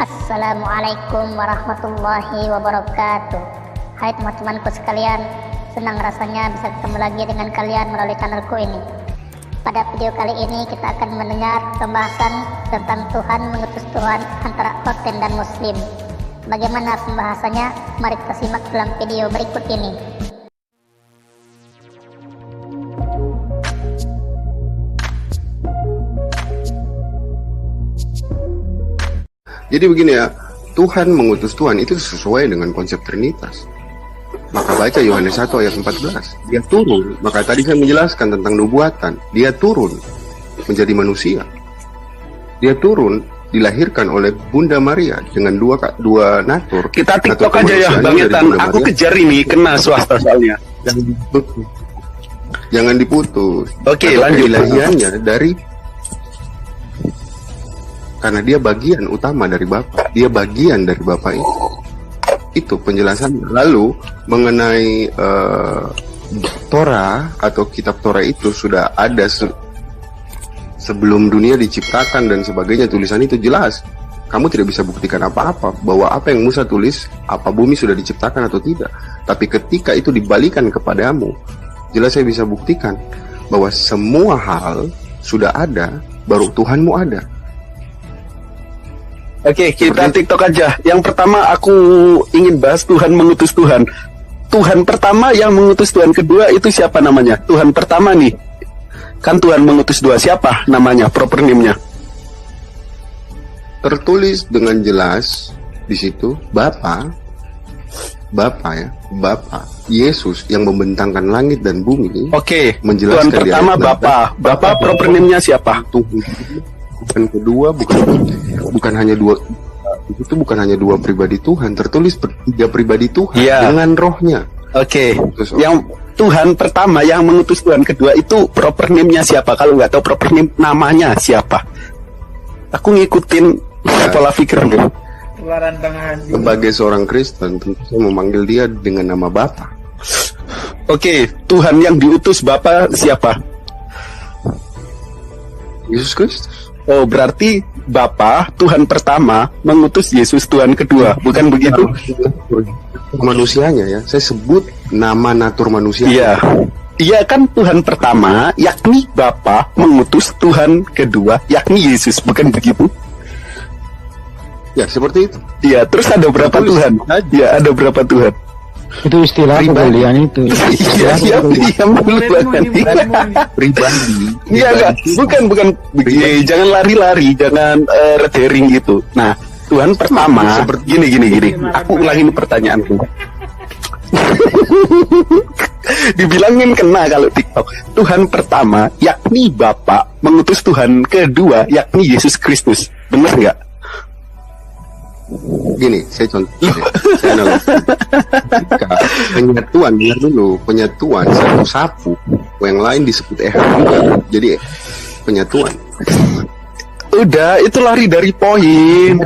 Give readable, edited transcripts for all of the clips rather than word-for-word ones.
Assalamualaikum warahmatullahi wabarakatuh. Hai teman-temanku sekalian, senang rasanya bisa ketemu lagi dengan kalian melalui channelku ini. Pada video kali ini kita akan mendengar pembahasan tentang Tuhan mengutus Tuhan antara Kristen dan Muslim. Bagaimana pembahasannya? Mari kita simak dalam video berikut ini. Jadi begini ya, Tuhan mengutus Tuhan itu sesuai dengan konsep Trinitas. Maka baca Yohanes 1 ayat 14. Dia turun, maka tadi saya menjelaskan tentang nubuatan. Dia turun menjadi manusia. Dia turun dilahirkan oleh Bunda Maria dengan dua natur. Kita TikTok aja ya Bang Etan, aku kejar ini, kena swasta soalnya. Jangan diputus. Oke, lanjut. Ilahiannya dari, karena dia bagian utama dari Bapa, dia bagian dari Bapa itu. Itu penjelasan. Lalu mengenai Torah atau kitab Torah itu sudah ada sebelum dunia diciptakan dan sebagainya. Tulisan itu jelas. Kamu tidak bisa buktikan apa-apa bahwa apa yang Musa tulis, apa bumi sudah diciptakan atau tidak. Tapi ketika itu dibalikan kepadamu, jelas saya bisa buktikan bahwa semua hal sudah ada, baru Tuhanmu ada. Oke, kita TikTok aja. Yang pertama aku ingin bahas Tuhan mengutus Tuhan. Tuhan pertama yang mengutus Tuhan kedua itu siapa namanya? Tuhan pertama nih. Kan Tuhan mengutus dua, siapa namanya? Proper name-nya. Tertulis dengan jelas di situ Bapa ya, Bapa Yesus yang membentangkan langit dan bumi. Oke, menjelaskan Tuhan pertama Bapa. Bapa proper name-nya siapa? Tuhan kedua bukan hanya dua, itu bukan hanya dua pribadi Tuhan, tertulis tiga pribadi Tuhan dengan rohnya. Oke. Yang Tuhan pertama yang mengutus Tuhan kedua itu proper name-nya siapa? Kalau nggak tahu proper name, namanya siapa? Aku ngikutin pola pikir. Sebagai seorang Kristen tentu saya memanggil dia dengan nama Bapa. Oke, Tuhan yang diutus Bapa siapa? Yesus Kristus. Oh, berarti Bapa Tuhan pertama mengutus Yesus Tuhan kedua, bukan begitu? Manusianya ya, saya sebut nama natur manusia. Iya, iya kan Tuhan pertama, yakni Bapa mengutus Tuhan kedua, yakni Yesus, bukan begitu? Ya, seperti itu. Iya, terus ada berapa Tuhan? Ya, ada berapa Tuhan? Itu istilah kebalian itu. Iya, pribadi. Iya enggak, bukan begini, jangan lari-lari, jangan red herring gitu. Nah, Tuhan pertama seperti gini. Aku ulangi pertanyaanku. Dibilangin kena kalau TikTok. Tuhan pertama yakni Bapa mengutus Tuhan kedua yakni Yesus Kristus. Benar enggak? Gini, saya contoh. Saya analogi. Penyatuan, dengar dulu. Penyatuan satu sapu, yang lain disebut juga. Jadi penyatuan. Udah, itu lari dari poin.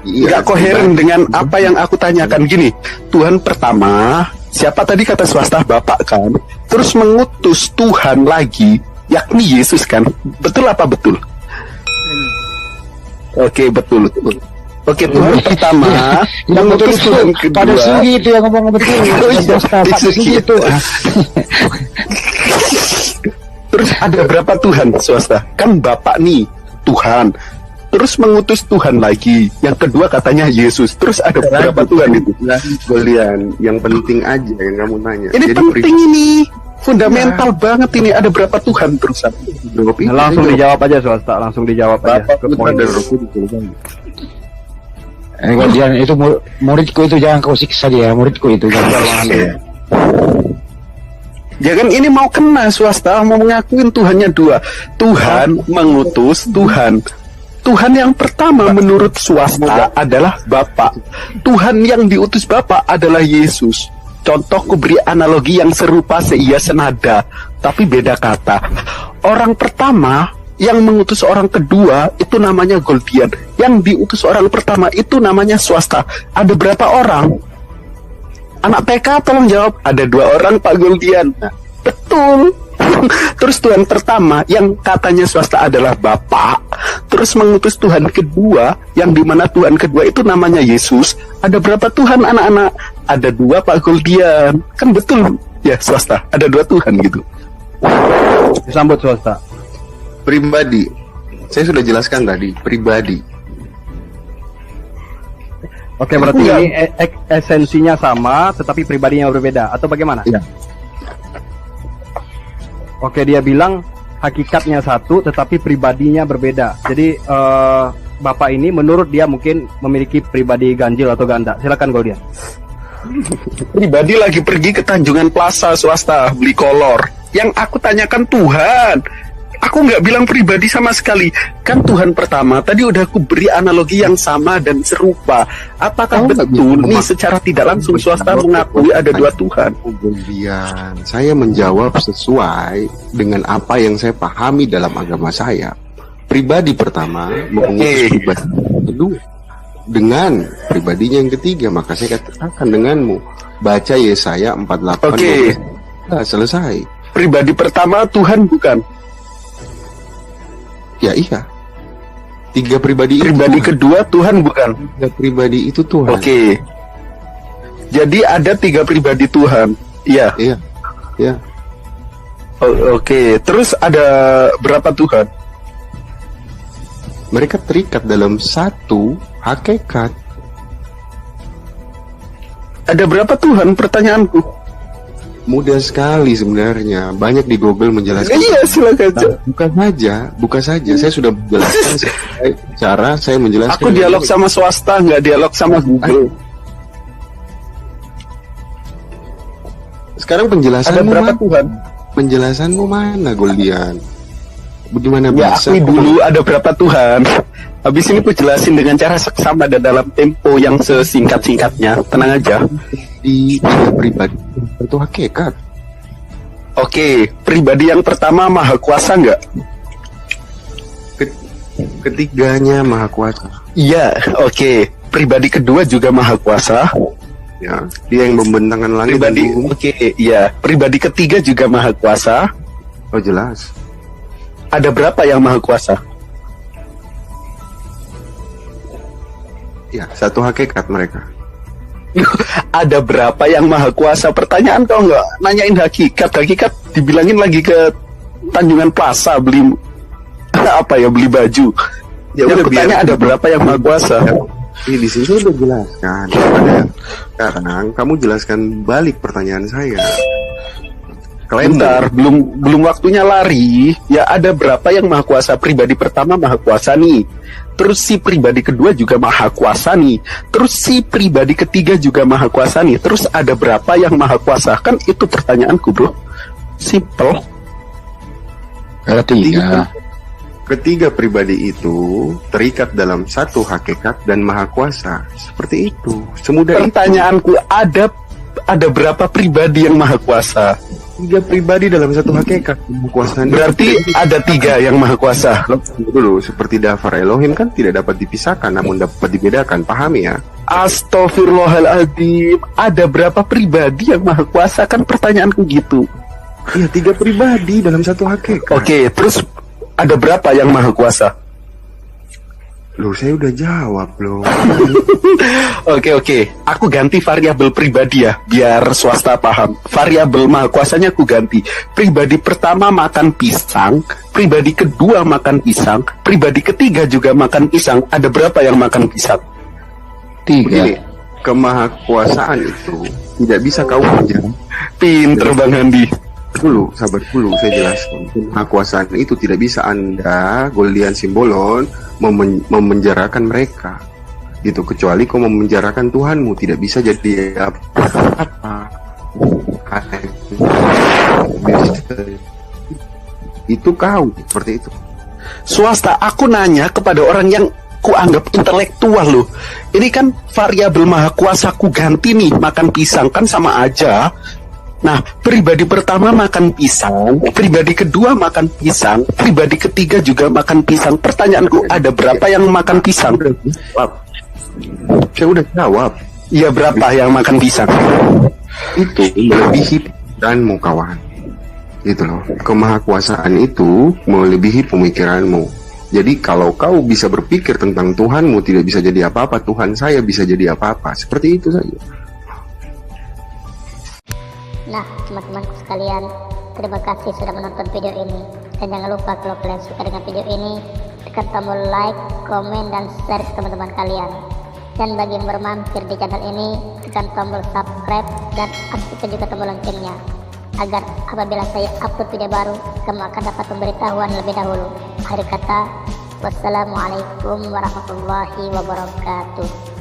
Nggak koheren dengan apa yang aku tanyakan. Gini, Tuhan pertama, siapa tadi kata swasta Bapak kan? Terus mengutus Tuhan lagi, yakni Yesus kan? Betul apa betul? Oke, betul. Oke, Tuhan pertama yang mengutus Tuhan kedua. Pada Sugi itu yang ngomong betul. Itu. Terus ada berapa Tuhan swasta? Kan Bapak nih Tuhan. Terus mengutus Tuhan lagi. Yang kedua katanya Yesus. Terus ada berapa Tuhan itu? Golian, yang penting aja yang kamu tanya. Ini jadi penting ini. Fundamental banget ini. Ada berapa Tuhan terus? Langsung dijawab aja swasta. Langsung dijawab aja. Ke poin dari roku dulu. Dia itu muridku itu, jangan kau siksa dia, muridku itu jangan. Ya kan ini mau kena swasta, mau mengakuin Tuhannya dua. Tuhan mengutus Tuhan. Tuhan yang pertama menurut swasta adalah Bapa. Tuhan yang diutus Bapa adalah Yesus. Contohku beri analogi yang serupa seia senada, tapi beda kata. Orang pertama yang mengutus orang kedua itu namanya Goldian. Yang diutus orang pertama itu namanya swasta. Ada berapa orang? Anak TK tolong jawab. Ada 2 orang Pak Goldian. Betul. dong. Terus Tuhan pertama yang katanya swasta adalah Bapa, terus mengutus Tuhan kedua yang dimana Tuhan kedua itu namanya Yesus. Ada berapa Tuhan anak-anak? Ada 2 Pak Goldian. Kan betul ya swasta. Ada 2 Tuhan gitu. Disambut swasta. Pribadi. Saya sudah jelaskan tadi, pribadi. Oke, berarti ini esensinya sama, tetapi pribadinya berbeda, atau bagaimana? Iya. Oke, dia bilang hakikatnya satu, tetapi pribadinya berbeda. Jadi Bapak ini menurut dia mungkin memiliki pribadi ganjil atau ganda. Silakan Goldian. Pribadi lagi pergi ke Tanjungan Plaza swasta beli kolor. Yang aku tanyakan Tuhan. Aku nggak bilang pribadi sama sekali. Kan Tuhan pertama tadi udah aku beri analogi yang sama dan serupa. Apakah betul nih secara tidak langsung swasta mengakui ada 2 Tuhan? Kemudian saya menjawab sesuai dengan apa yang saya pahami dalam agama saya. Pribadi pertama mengutus pribadi kedua dengan pribadinya yang ketiga, maka saya katakan denganmu baca Yesaya 48. Oke. Nah, selesai. Pribadi pertama Tuhan bukan? Ya iya. 3 pribadi Pribadi itu kedua Tuhan bukan? 3 pribadi itu Tuhan. Oke. Jadi ada 3 pribadi Tuhan. Iya. Iya. Ya. Oke. Terus ada berapa Tuhan? Mereka terikat dalam satu hakikat. Ada berapa Tuhan? Pertanyaanku. Mudah sekali sebenarnya. Banyak di Google menjelaskan. Iya, silakan. Buka saja. Saya sudah menjelaskan cara saya menjelaskan. Aku dialog sama swasta, nggak dialog sama Google. Sekarang penjelasanmu Ada berapa mana? Tuhan? Penjelasanmu mana, Goldian? Bagaimana Ya, bisa? akui dulu ada berapa Tuhan. Habis ini aku jelasin dengan cara seksama dan dalam tempo yang sesingkat-singkatnya. Tenang aja. Di pribadi itu hakikat. Oke, pribadi yang pertama maha kuasa nggak? Ketiganya maha kuasa. Iya, oke. Pribadi kedua juga maha kuasa. Ya, dia yang membentangkan langit dan Pribadi, bumi. oke, iya. Pribadi ketiga juga maha kuasa. Oh jelas. Ada berapa yang maha kuasa? Ya, satu hakikat mereka. Ada berapa yang maha kuasa? Pertanyaan kau nggak nanyain hakikat. Hakikat dibilangin lagi ke Tanjungan Plaza beli apa ya, beli baju. Ya udah, bertanya ada berapa yang maha kuasa? Di sini saya udah jelaskan. Sekarang kamu jelaskan balik pertanyaan saya. Bentar, belum waktunya lari. Ya, ada berapa yang maha kuasa? Pribadi pertama maha kuasa nih. Terus si pribadi kedua juga maha kuasa nih. Terus si pribadi ketiga juga maha kuasa nih. Terus ada berapa yang maha kuasa? Kan itu pertanyaanku, bro. Simple. Ketiga pribadi itu terikat dalam satu hakikat dan maha kuasa. Seperti itu. Semudah Pertanyaanku, ada berapa pribadi yang maha kuasa? 3 pribadi dalam satu hakikat. Kekuasaan Berarti ada 3 yang maha kuasa. dulu seperti Dafar Elohim kan tidak dapat dipisahkan, namun dapat dibedakan. Pahami ya? Astaghfirullahaladzim. Ada berapa pribadi yang maha kuasa? Kan pertanyaanku gitu. Iya, 3 pribadi dalam satu hakikat. Oke, terus ada berapa yang maha kuasa? Loh, saya udah jawab loh. Oke, aku ganti variabel pribadi ya, biar swasta paham. Variabel maha kuasanya aku ganti. Pribadi pertama makan pisang, pribadi kedua makan pisang, pribadi ketiga juga makan pisang. Ada berapa yang makan pisang? 3. Begini, kemahakuasaan itu tidak bisa kau ujar. Pinter Bang Andi. Sabar dulu, saya jelaskan. Kemahakuasaan itu tidak bisa Anda, Goldian Simbolon, memenjarakan mereka. Gitu, kecuali kau memenjarakan Tuhanmu, tidak bisa jadi apa. Itu kau, seperti itu. Swasta, aku nanya kepada orang yang kuanggap intelektual loh. Ini kan variabel maha kuasa ku ganti nih, makan pisang kan sama aja. Nah, pribadi pertama makan pisang, pribadi kedua makan pisang, pribadi ketiga juga makan pisang. Pertanyaanku, ada berapa yang makan pisang? Saya udah jawab. Iya, berapa yang makan pisang? Itu melebihi pikiranmu, kawan. Gitu loh. Kemahakuasaan itu melebihi pemikiranmu. Jadi kalau kau bisa berpikir tentang Tuhanmu tidak bisa jadi apa-apa, Tuhan saya bisa jadi apa-apa. Seperti itu saja. Nah, teman-temanku sekalian, terima kasih sudah menonton video ini. Dan jangan lupa kalau kalian suka dengan video ini, tekan tombol like, komen, dan share ke teman-teman kalian. Dan bagi yang baru mampir di channel ini, tekan tombol subscribe dan aktifkan juga tombol loncengnya, agar apabila saya upload video baru, kamu akan dapat pemberitahuan lebih dahulu. Akhir kata, wassalamualaikum warahmatullahi wabarakatuh.